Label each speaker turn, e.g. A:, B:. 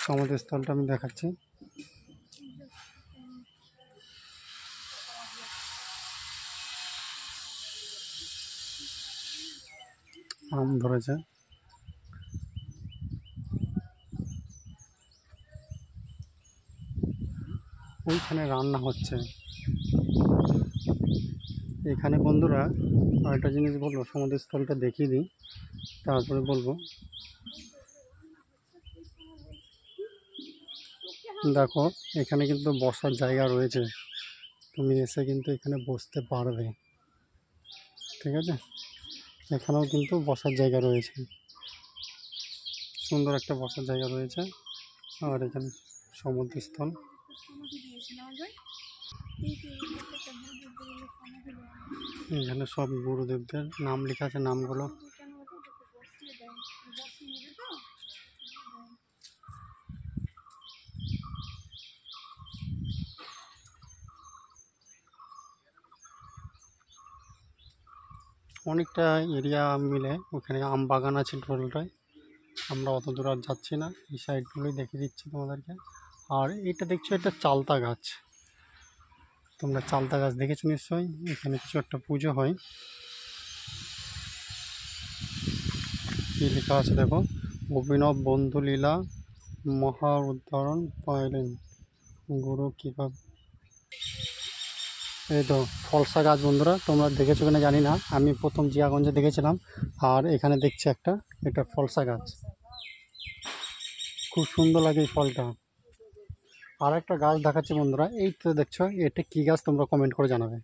A: সমাধিস্থলটা আমি দেখাচ্ছি। আম ধরেছে, ওইখানে রান্না হচ্ছে। এখানে বন্ধুরা আরেকটা জিনিস বলবো, সমাধিস্থলটা দেখিয়ে দিই তারপরে বলবো। দেখো এখানে কিন্তু বসার জায়গা রয়েছে, তুমি এসে কিন্তু এখানে বসতে পারবে, ঠিক আছে। এখানেও কিন্তু বসার জায়গা রয়েছে, সুন্দর একটা বসার জায়গা রয়েছে। আর এখানে সমাধিস্থল, এখানে সব গুরুদেবদের নাম লেখা আছে, নামগুলো। অনেকটা এরিয়া মিলে ওখানে আম বাগান আছে টোটালটায়। আমরা অত দূর আর যাচ্ছি না, এই সাইডগুলোই দেখিয়ে দিচ্ছি তোমাদেরকে। আর এটা দেখছো, এটা চালতা গাছ। তোমরা চালতা গাছ দেখেছো নিশ্চয়ই। এখানে কিছু একটা পুজো হয়। কি লেখা আছে দেখো, অভিনব বন্ধুলীলা মহা উদ্ধারণ পাইলেন গুরু কিভাবে। এই তো ফলসা গাছ বন্ধুরা, তোমরা দেখেছো কিনা জানি না, আমি প্রথম জিয়াগঞ্জে দেখেছিলাম। আর এখানে দেখছি একটা, এটা ফলসা গাছ, খুব সুন্দর লাগে এই ফলটা। আর একটা গাছ দেখাচ্ছি বন্ধুরা, এই তো দেখছো, এটা কি গাছ তোমরা কমেন্ট করে জানাবে।